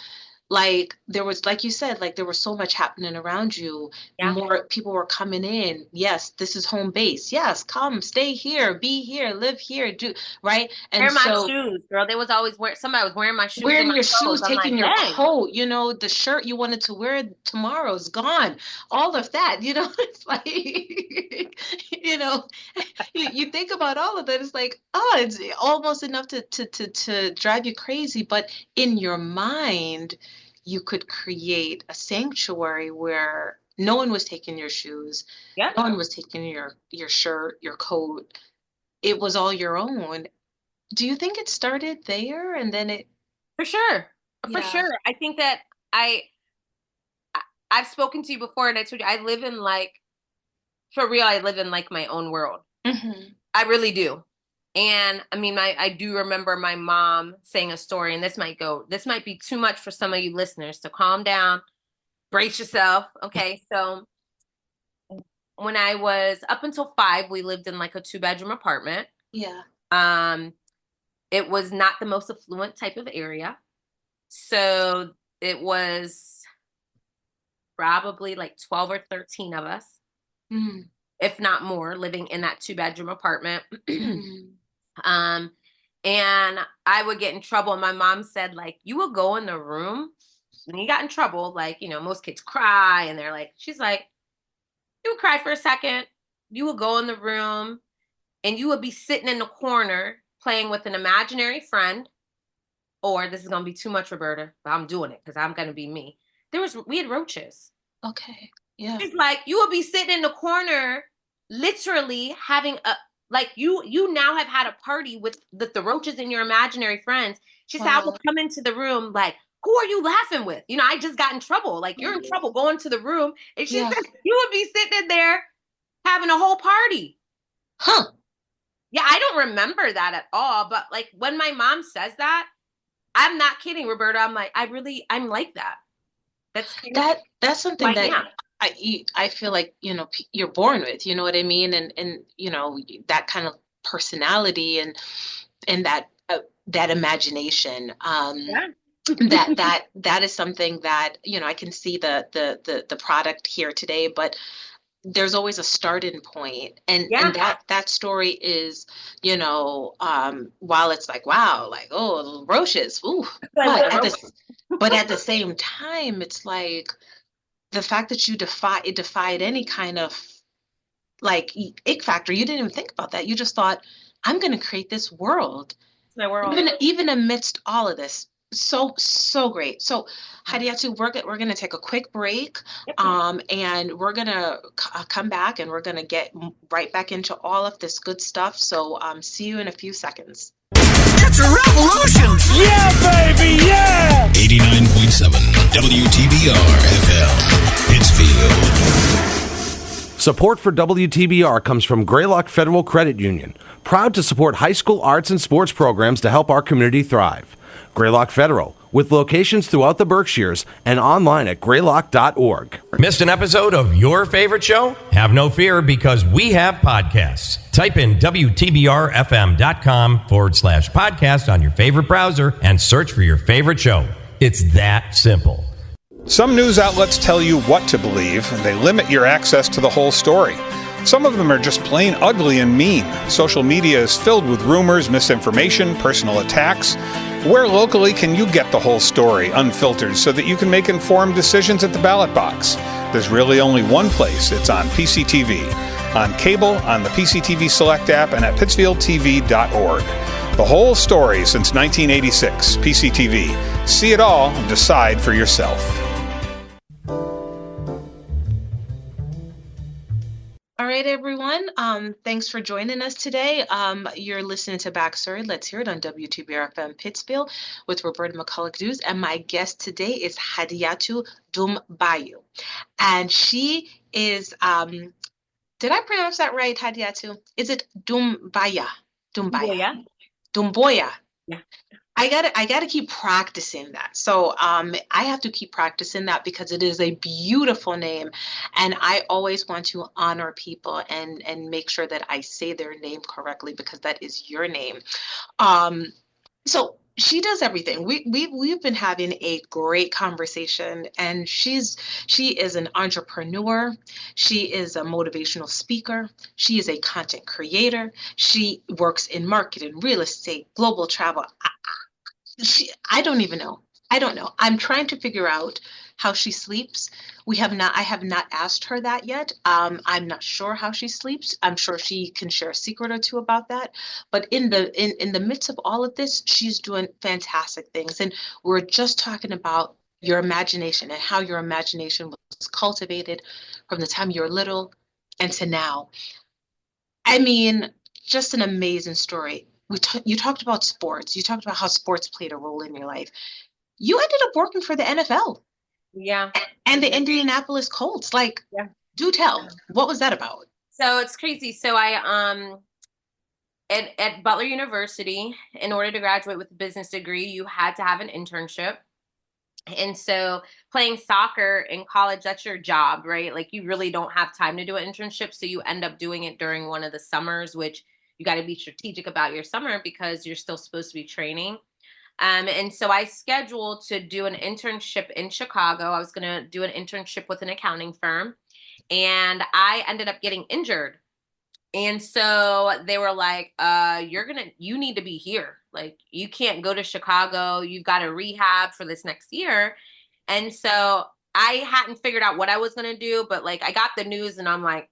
Like there was, like you said, like there was so much happening around you. Yeah. More people were coming in. Yes, this is home base. Yes, come, stay here, be here, live here, do right. And wear my shoes, girl. They was always somebody was wearing my shoes. Wearing your shoes, taking your coat. The shirt you wanted to wear tomorrow's gone. All of that. It's like, you think about all of that. It's like, it's almost enough to drive you crazy. But in your mind, you could create a sanctuary where no one was taking your shoes. Yeah. No one was taking your shirt, your coat. It was all your own. Do you think it started there and then it? For sure. For sure. I think that I've spoken to you before and I told you I live in for real, I live in my own world. Mm-hmm. I really do. And I mean, I do remember my mom saying a story, and this might be too much for some of you listeners, so calm down, brace yourself. Okay. So when I was up until 5, we lived in a 2-bedroom apartment. Yeah. It was not the most affluent type of area. So it was probably 12 or 13 of us, mm-hmm. if not more, living in that 2-bedroom apartment. Mm-hmm. And I would get in trouble. And my mom said, you would go in the room when you got in trouble. Most kids cry and she's like, you would cry for a second. You would go in the room and you would be sitting in the corner playing with an imaginary friend. Or this is going to be too much, Roberta, but I'm doing it because I'm going to be me. We had roaches. Okay. Yeah. She's like, you would be sitting in the corner, literally having you now have had a party with the roaches and your imaginary friends. She said, I would come into the room who are you laughing with? I just got in trouble. You're in trouble, go into the room. And she said, you would be sitting in there having a whole party. Huh. Yeah, I don't remember that at all. But when my mom says that, I'm not kidding, Roberta. I'm I'm like that. That's something that I feel like, you're born with, you know what I mean? And that kind of personality and that imagination, that is something that, I can see the product here today, but there's always a starting point. And that story is, while it's wow, roaches, ooh, but at the same time, it's the fact that you defied any kind of ick factor. You didn't even think about that. You just thought, I'm going to create this world. It's my world. Even amidst all of this. So great. So Hadiatu, we're going to take a quick break, and we're going to come back and we're going to get right back into all of this good stuff. So see you in a few seconds. It's a revolution! Yeah, baby, yeah! 89.7 WTBR-FM, Pittsfield. Support for WTBR comes from Greylock Federal Credit Union, proud to support high school arts and sports programs to help our community thrive. Greylock Federal, with locations throughout the Berkshires and online at greylock.org. Missed an episode of your favorite show? Have no fear, because we have podcasts. Type in WTBRFM.com/podcast on your favorite browser and search for your favorite show. It's that simple. Some news outlets tell you what to believe, and they limit your access to the whole story. Some of them are just plain ugly and mean. Social media is filled with rumors, misinformation, personal attacks. Where locally can you get the whole story, unfiltered, so that you can make informed decisions at the ballot box? There's really only one place. It's on PCTV. On cable, on the PCTV Select app, and at pittsfieldtv.org. The whole story since 1986, PCTV. See it all and decide for yourself. All right, everyone. Thanks for joining us today. You're listening to Backstory. Let's hear it on WTBR-FM Pittsfield with Roberta McCulloch-Dews. And my guest today is Hadiatu Dumbuya. And she is, did I pronounce that right, Hadiatu? Is it Dumbuya? Dumbuya. Dumbuya. Yeah. I gotta keep practicing that. So I have to keep practicing that because it is a beautiful name, and I always want to honor people and make sure that I say their name correctly because that is your name. So she does everything. We've been having a great conversation, and she is an entrepreneur. She is a motivational speaker. She is a content creator. She works in marketing, real estate, global travel. I don't even know. I don't know. I'm trying to figure out how she sleeps. I have not asked her that yet. I'm not sure how she sleeps. I'm sure she can share a secret or two about that. But in the midst of all of this, she's doing fantastic things. And we're just talking about your imagination and how your imagination was cultivated from the time you were little and to now. I mean, just an amazing story. You talked about sports. You talked about how sports played a role in your life. You ended up working for the NFL. Yeah. And the Indianapolis Colts. Like, yeah. Do tell. What was that about? So it's crazy. So I at Butler University, in order to graduate with a business degree, you had to have an internship. And so playing soccer in college, that's your job, right? Like you really don't have time to do an internship. So you end up doing it during one of the summers, which you got to be strategic about your summer because you're still supposed to be training. And so I scheduled to do an internship in Chicago. I was going to do an internship with an accounting firm, and I ended up getting injured. And so they were like, you need to be here. Like, you can't go to Chicago. You've got to rehab for this next year. And so I hadn't figured out what I was going to do, but like, I got the news and I'm like,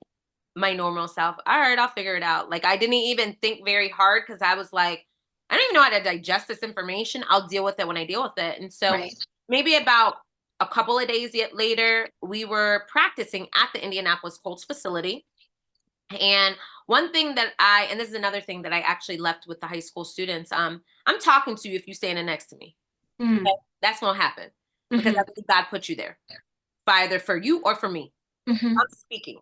my normal self, all right, I'll figure it out. Like, I didn't even think very hard because I was like, I don't even know how to digest this information. I'll deal with it when I deal with it. And so maybe about a couple of days later, we were practicing at the Indianapolis Colts facility. And one thing that and this is another thing that I actually left with the high school students, I'm talking to you if you're standing next to me. Okay? That's going to happen because I believe God put you there, either for you or for me. I'm speaking.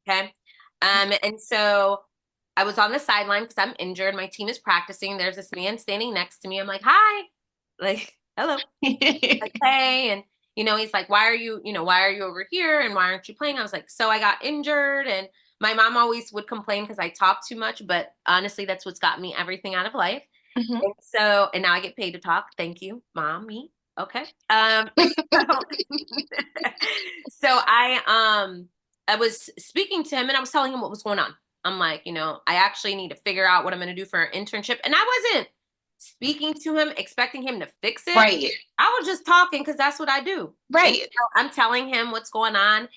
Okay. And so I was on the sideline because I'm injured. My team is practicing. There's this man standing next to me. I'm like, hi, like, hello. Like, hey. And, he's like, why are you over here? And why aren't you playing? I was like, so I got injured. And my mom always would complain because I talk too much, but honestly, that's what's got me everything out of life. And now I get paid to talk. Thank you, mommy. Okay. So I was speaking to him and I was telling him what was going on. I'm like, I actually need to figure out what I'm going to do for an internship. And I wasn't speaking to him, expecting him to fix it. Right. I was just talking because that's what I do. Right. So I'm telling him what's going on.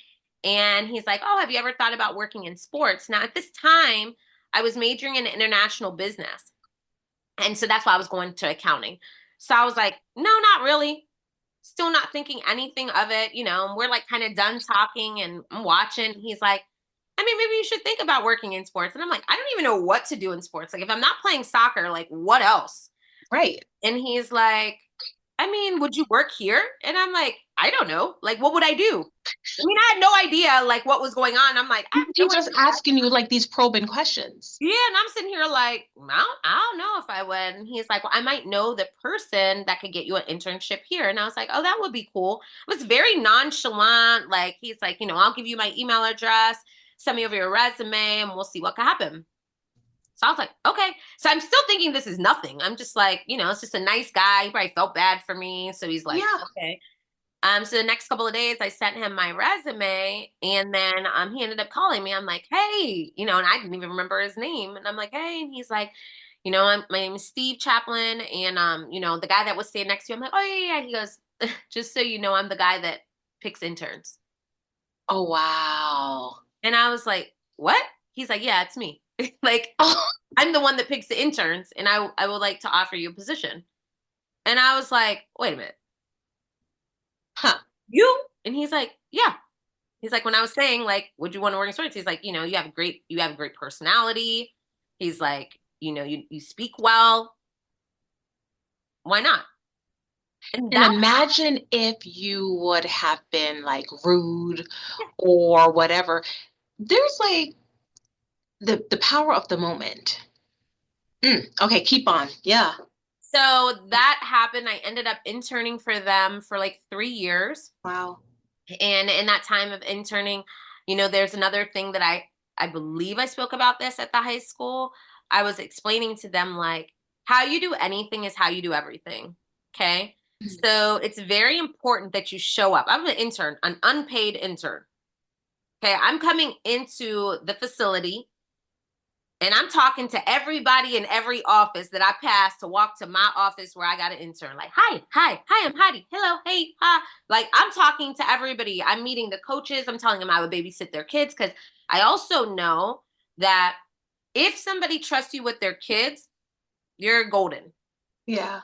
And he's like, oh, have you ever thought about working in sports? Now, at this time, I was majoring in international business. And so that's why I was going to accounting. So I was like, no, not really. Still not thinking anything of it. We're like kind of done talking and I'm watching. He's like, I mean, maybe you should think about working in sports. And I'm like, I don't even know what to do in sports. Like, if I'm not playing soccer, like, what else? Right. And he's like, I mean, would you work here? And I'm like, I don't know. Like, what would I do? I mean, I had no idea, like, what was going on. I'm like, He's just asking you, like, these probing questions. Yeah, and I'm sitting here like, I don't know if I would. And he's like, well, I might know the person that could get you an internship here. And I was like, oh, that would be cool. It was very nonchalant. Like, he's like, I'll give you my email address. Send me over your resume and we'll see what can happen. So I was like, okay. So I'm still thinking this is nothing. I'm just like, it's just a nice guy. He probably felt bad for me. So he's like, okay. So the next couple of days I sent him my resume and then he ended up calling me. I'm like, hey, and I didn't even remember his name. And I'm like, hey, and he's like, my name is Steve Chaplin. And, the guy that was standing next to you, I'm like, oh yeah. He goes, just so you know, I'm the guy that picks interns. Oh, wow. And I was like, what? He's like, yeah, it's me. Like, I'm the one that picks the interns, and I would like to offer you a position. And I was like, wait a minute. Huh. You? And he's like, yeah. He's like, when I was saying, like, would you want to work in sports? He's like, you know, you have a great personality. He's like, you know, you speak well. Why not? And imagine if you would have been like rude or whatever. There's like the power of the moment. Okay, keep on. Yeah. So that happened. I ended up interning for them for like 3 years. Wow. And in that time of interning, you know, there's another thing that I believe I spoke about this at the high school. I was explaining to them, like, how you do anything is how you do everything. Okay. So it's very important that you show up. I'm an intern, an unpaid intern. Okay. I'm coming into the facility and I'm talking to everybody in every office that I pass to walk to my office where I got an intern. Like, hi, I'm Hadi. Hello, hey, hi. Like, I'm talking to everybody. I'm meeting the coaches. I'm telling them I would babysit their kids, because I also know that if somebody trusts you with their kids, you're golden. Yeah.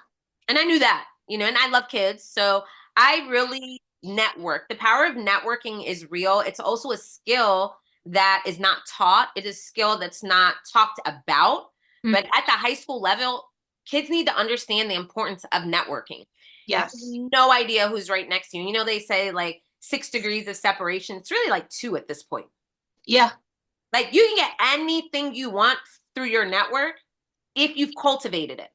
And I knew that, you know, and I love kids. So I really network. The power of networking is real. It's also a skill that is not taught. It is a skill that's not talked about. But at the high school level, kids need to understand the importance of networking. Yes. No idea who's right next to you. You know, they say like 6 degrees of separation. It's really like 2 at this point. Yeah. Like, you can get anything you want through your network if you've cultivated it.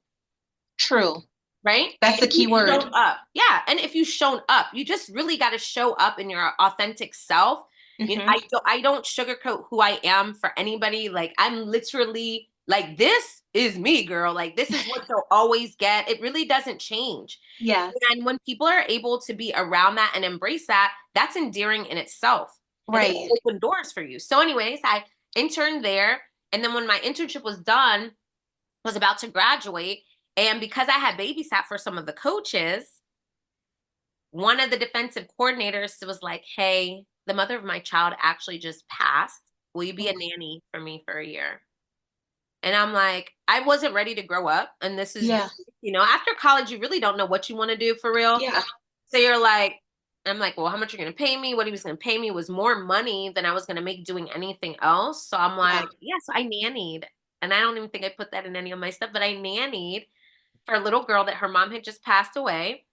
True. Right? That's the key word. Up. Yeah. And if you've shown up, you just really got to show up in your authentic self. You know, I don't sugarcoat who I am for anybody. Like, I'm literally like, this is me, girl. Like, this is what you'll always get. It really doesn't change. Yeah. And when people are able to be around that and embrace that, that's endearing in itself. Right. It open doors for you. So anyways, I interned there. And then when my internship was done, I was about to graduate. And because I had babysat for some of the coaches, one of the defensive coordinators was like, hey, the mother of my child actually just passed. Will you be a nanny for me for a year? And I'm like, I wasn't ready to grow up. And this is, you know, after college, you really don't know what you want to do for real. Yeah. So you're like, I'm like, well, how much are you going to pay me? What he was going to pay me was more money than I was going to make doing anything else. So I'm like, so I nannied. And I don't even think I put that in any of my stuff, but I nannied for a little girl that her mom had just passed away.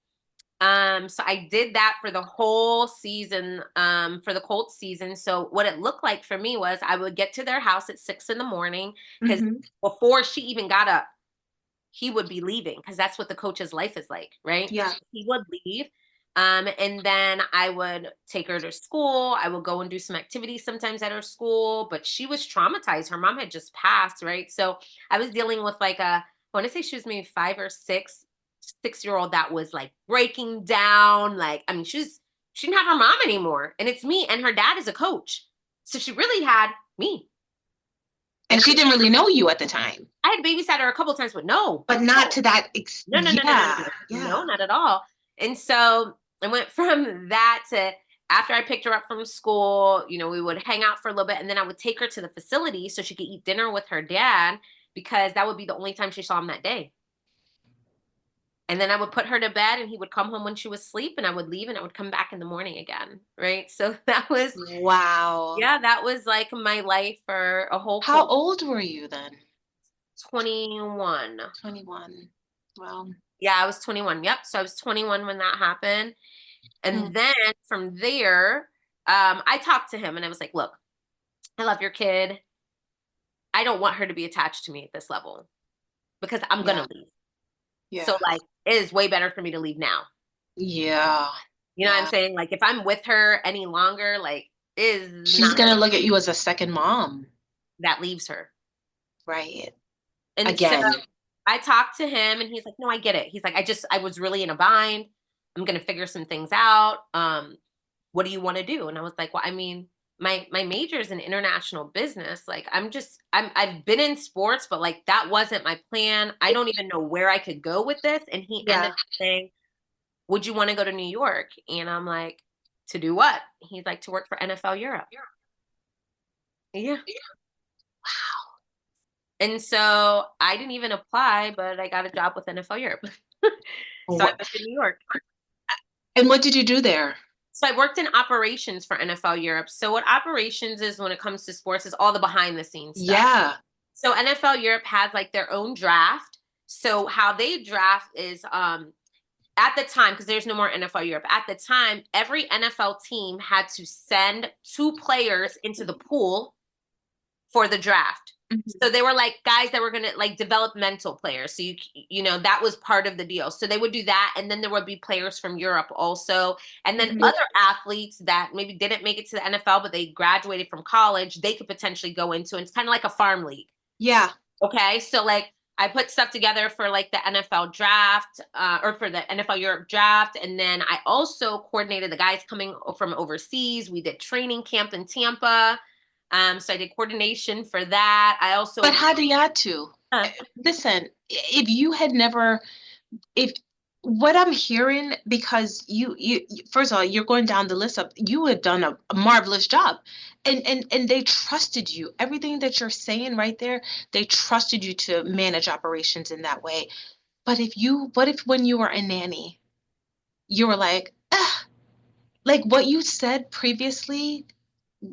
So I did that for the whole season, for the Colts season. So what it looked like for me was I would get to their house at 6 a.m. because before she even got up, he would be leaving, because that's what the coach's life is like, right? Yeah. He would leave. And then I would take her to school. I would go and do some activities sometimes at her school, but she was traumatized. Her mom had just passed, right? So I was dealing with like I want to say she was maybe 5 or 6-year-old that was like breaking down. Like, I mean, she didn't have her mom anymore, and it's me, and her dad is a coach. So she really had me. And she didn't really know you at the time. I had babysat her a couple of times, but not to that extent. No, not at all. And so I went from that to, after I picked her up from school, you know, we would hang out for a little bit, and then I would take her to the facility so she could eat dinner with her dad, because that would be the only time she saw him that day. And then I would put her to bed, and he would come home when she was asleep, and I would leave, and I would come back in the morning again. Right. So that was, wow. Yeah, that was like my life for a whole. How old were you then? 21. 21. Wow. Yeah, I was 21. Yep. So I was 21 when that happened. And then from there, I talked to him, and I was like, look, I love your kid. I don't want her to be attached to me at this level, because I'm going to leave. Yeah. So like, it is way better for me to leave now. Yeah. You know what I'm saying? Like, if I'm with her any longer, like, she's going to look at you as a second mom. That leaves her. Right. And again. So I talked to him, and he's like, no, I get it. He's like, I was really in a bind. I'm going to figure some things out. What do you want to do? And I was like, well, I mean, my major is in international business. Like, I've been in sports, but like, that wasn't my plan. I don't even know where I could go with this. And he ended up saying, would you want to go to New York? And I'm like, to do what? He's like, to work for NFL Europe. Yeah. Wow. And so I didn't even apply, but I got a job with NFL Europe. So I moved to New York. And what did you do there? So I worked in operations for NFL Europe. So what operations is when it comes to sports is all the behind the scenes stuff. Yeah. So NFL Europe has like their own draft. So how they draft is at the time, because there's no more NFL Europe, at the time, every NFL team had to send 2 players into the pool for the draft. Mm-hmm. So they were like guys that were going to like developmental players. So you know, that was part of the deal. So they would do that. And then there would be players from Europe also. And then other athletes that maybe didn't make it to the NFL, but they graduated from college, they could potentially go into it. It's kind of like a farm league. Yeah. Okay. So like I put stuff together for like the NFL draft or for the NFL Europe draft. And then I also coordinated the guys coming from overseas. We did training camp in Tampa. So I did coordination for that. I also. But Hadiatu, listen, if you had never, if what I'm hearing, because you first of all, you're going down the list of, you had done a marvelous job, and they trusted you. Everything that you're saying right there, they trusted you to manage operations in that way. But what if when you were a nanny, you were like, like what you said previously.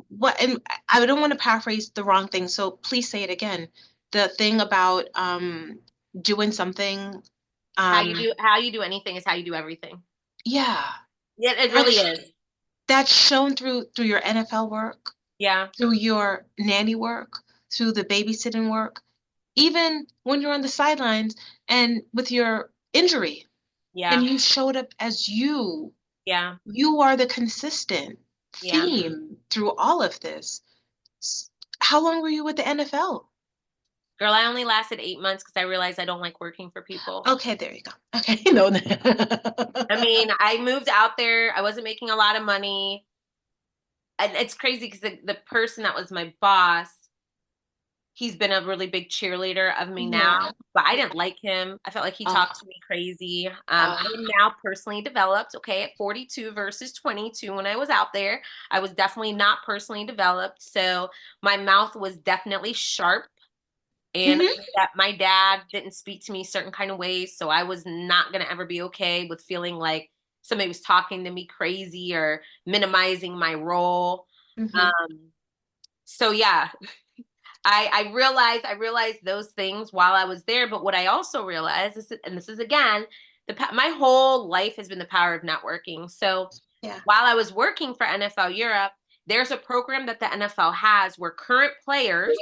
What, and I don't want to paraphrase the wrong thing, so please say it again. The thing about doing something. How you do anything is how you do everything. Yeah. Yeah, it really is. That's shown through your NFL work. Yeah. Through your nanny work, through the babysitting work, even when you're on the sidelines and with your injury. Yeah. And you showed up as you. Yeah. You are the consistent theme through all of this. How long were you with the NFL? Girl, I only lasted 8 months because I realized I don't like working for people. Okay, there you go. Okay, no. I mean, I moved out there. I wasn't making a lot of money. And it's crazy because the person that was my boss, he's been a really big cheerleader of me now, but I didn't like him. I felt like he talked to me crazy. I am now personally developed, okay, at 42 versus 22 when I was out there. I was definitely not personally developed. So my mouth was definitely sharp. And that my dad didn't speak to me certain kind of ways. So I was not going to ever be okay with feeling like somebody was talking to me crazy or minimizing my role. So yeah. I realized those things while I was there. But what I also realized is, and this is again, my whole life has been the power of networking. So while I was working for NFL Europe, there's a program that the NFL has where current players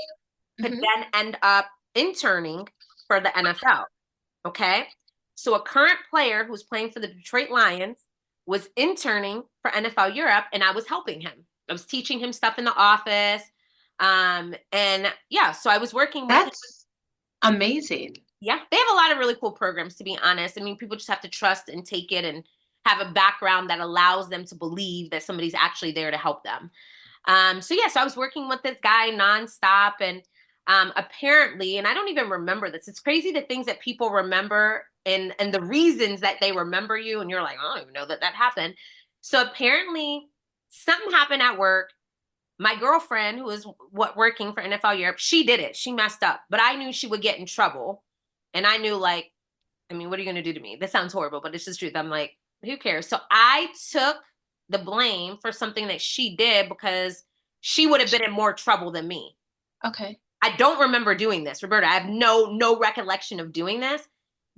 could then end up interning for the NFL. Okay. So a current player who's playing for the Detroit Lions was interning for NFL Europe, and I was helping him. I was teaching him stuff in the office. And yeah, so I was working with That's amazing. Yeah, they have a lot of really cool programs, to be honest. I mean, people just have to trust and take it and have a background that allows them to believe that somebody's actually there to help them. So I was working with this guy nonstop, and apparently, and I don't even remember this. It's crazy the things that people remember and the reasons that they remember you, and you're like, I don't even know that happened. So apparently, something happened at work. My girlfriend, who was working for NFL Europe, she did it. She messed up, but I knew she would get in trouble, and I knew, like, I mean, what are you going to do to me? This sounds horrible, but it's just truth. I'm like, who cares? So I took the blame for something that she did because she would have been in more trouble than me. Okay. I don't remember doing this, Roberta. I have no recollection of doing this.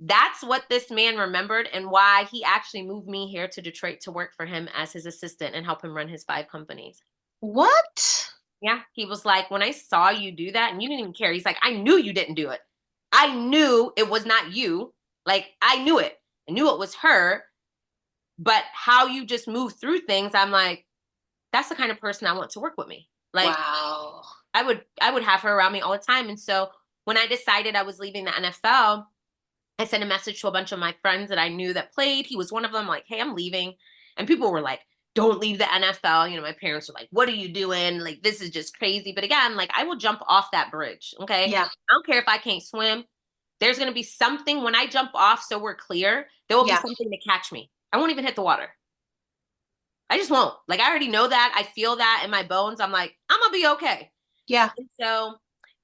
That's what this man remembered, and why he actually moved me here to Detroit to work for him as his assistant and help him run his 5 companies. What? Yeah. He was like, when I saw you do that, and you didn't even care. He's like, I knew you didn't do it. I knew it was not you. Like, I knew it. I knew it was her. But how you just move through things, I'm like, that's the kind of person I want to work with me. Like, wow. I would have her around me all the time. And so when I decided I was leaving the NFL, I sent a message to a bunch of my friends that I knew that played. He was one of them, like, hey, I'm leaving. And people were like, don't leave the NFL. You know, my parents were like, what are you doing? Like, this is just crazy. But again, like, I will jump off that bridge. Okay. Yeah. I don't care if I can't swim. There's going to be something when I jump off. So we're clear. There will be something to catch me. I won't even hit the water. I just won't. Like, I already know that. I feel that in my bones. I'm like, I'm going to be okay. Yeah. And so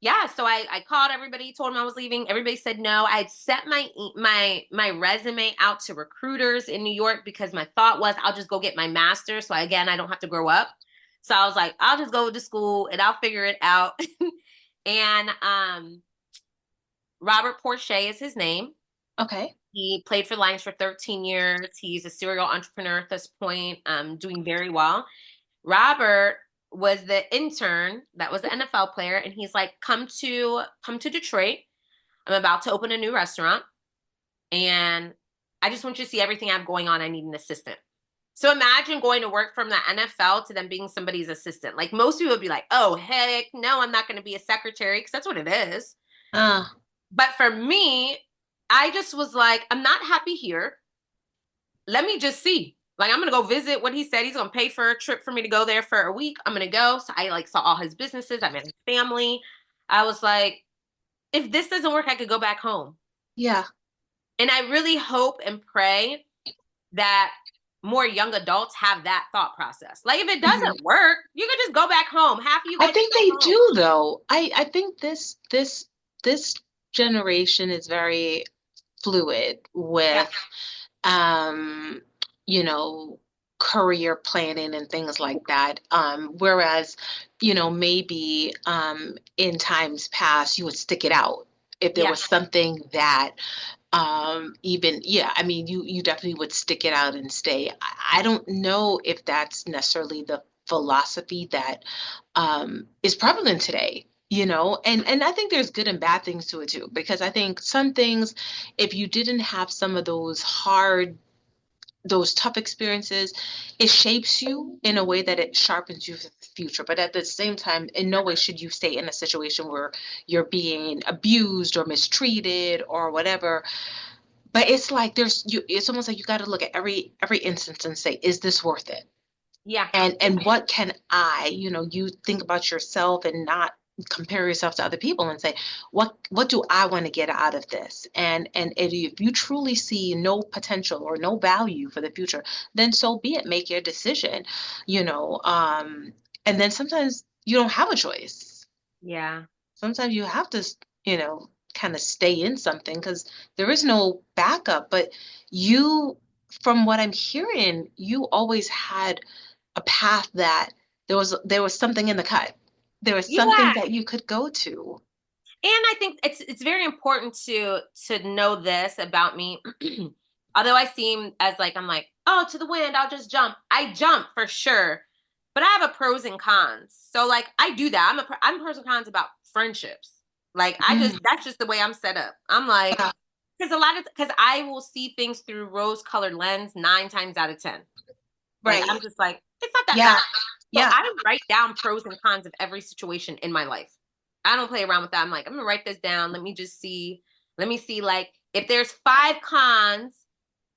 Yeah, so I called everybody, told them I was leaving. Everybody said no. I had set my resume out to recruiters in New York because my thought was I'll just go get my master's. So again, I don't have to grow up. So I was like, I'll just go to school and I'll figure it out. And Robert Porche is his name. Okay. He played for the Lions for 13 years. He's a serial entrepreneur at this point, doing very well. Robert was the intern that was the NFL player, and he's like, come to Detroit. I'm about to open a new restaurant, and I just want you to see everything I have going on. I need an assistant. So imagine going to work from the NFL to then being somebody's assistant. Like most people would be like, oh, heck, no, I'm not going to be a secretary, because that's what it is. But for me, I just was like, I'm not happy here. Let me just see. Like, I'm going to go visit what he said. He's going to pay for a trip for me to go there for a week. I'm going to go. So I like saw all his businesses. I met his family. I was like, if this doesn't work, I could go back home. Yeah. And I really hope and pray that more young adults have that thought process. Like, if it doesn't work, you can just go back home. Half of you I think they home. do, though. I think this generation is very fluid with, you know, career planning and things like that. Whereas, you know, maybe in times past, you would stick it out if there was something that I mean, you definitely would stick it out and stay. I don't know if that's necessarily the philosophy that is prevalent today. You know, and I think there's good and bad things to it too, because I think some things, if you didn't have some of those tough experiences, it shapes you in a way that it sharpens you for the future. But at the same time, in no way should you stay in a situation where you're being abused or mistreated or whatever. But it's like it's almost like you got to look at every instance and say, is this worth it? Yeah. And what can you think about yourself and not compare yourself to other people and say, what do I want to get out of this? And if you truly see no potential or no value for the future, then so be it. Make your decision, and then sometimes you don't have a choice. Yeah. Sometimes you have to, kind of stay in something because there is no backup. But from what I'm hearing, you always had a path that there was something in the cut. There was something that you could go to. And I think it's very important to know this about me. Although I seem as like, I'm like, oh, to the wind, I'll just jump. I jump for sure. But I have a pros and cons. So like, I do that. I'm pros and cons about friendships. Like that's just the way I'm set up. I'm like, because I will see things through rose-colored lens 9 times out of 10. Right. Like, I'm just like, it's not that bad. So I write down pros and cons of every situation in my life. I don't play around with that. I'm like, I'm going to write this down. Let me see like, if there's 5 cons,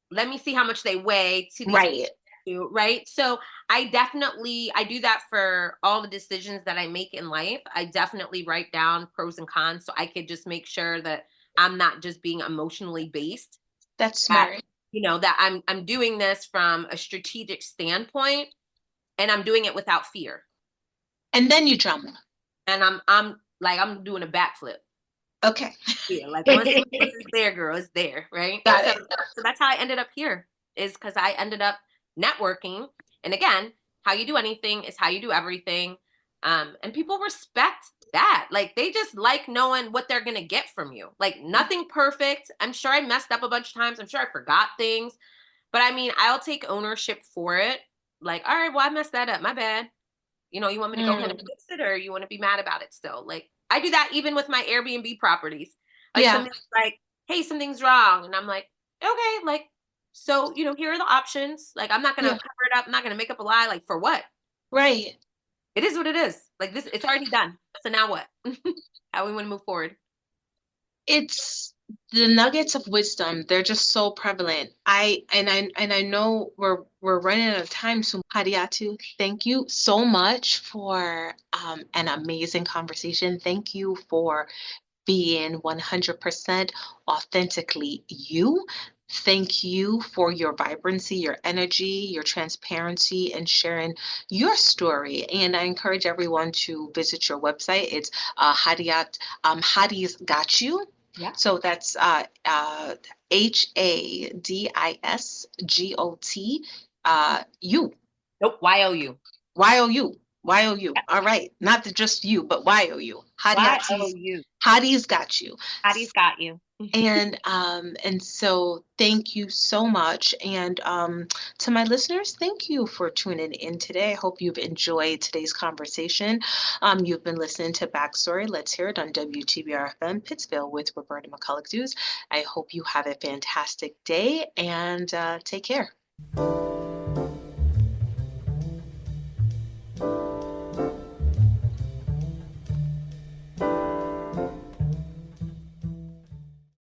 let me see how much they weigh to these two, right? So I do that for all the decisions that I make in life. I definitely write down pros and cons so I could just make sure that I'm not just being emotionally based. That's smart. That I'm doing this from a strategic standpoint. And I'm doing it without fear. And then you jump. And I'm doing a backflip. Okay. Yeah, like once it's there, girl, it's there, right? So that's how I ended up here, is because I ended up networking. And again, how you do anything is how you do everything. And people respect that. Like, they just like knowing what they're going to get from you. Like, nothing perfect. I'm sure I messed up a bunch of times. I'm sure I forgot things. But I mean, I'll take ownership for it. Like, all right, well, I messed that up. My bad. You want me to go ahead and fix it, or you want to be mad about it still? Like, I do that even with my Airbnb properties. Like, something's like, hey, something's wrong. And I'm like, okay, like, so, here are the options. Like, I'm not going to cover it up. I'm not going to make up a lie. Like, for what? Right. It is what it is. Like, this, it's already done. So now what? How we want to move forward? It's the nuggets of wisdom. They're just so prevalent. I know we're running out of time. So Hadiatu, thank you so much for an amazing conversation. Thank you for being 100% authentically you. Thank you for your vibrancy, your energy, your transparency, and sharing your story. And I encourage everyone to visit your website. It's Hadi's Got You. Yeah. So that's HADISGOT U. Nope. YOU. YOU. YOU. All right. Not just you, but YOU. YOU. Hadi's Got You. Hadi's got you. And so thank you so much. And to my listeners, thank you for tuning in today. I hope you've enjoyed today's conversation. You've been listening to Backstory. Let's hear it on WTBR-FM Pittsville with Roberta McCulloch-Dews. I hope you have a fantastic day and take care.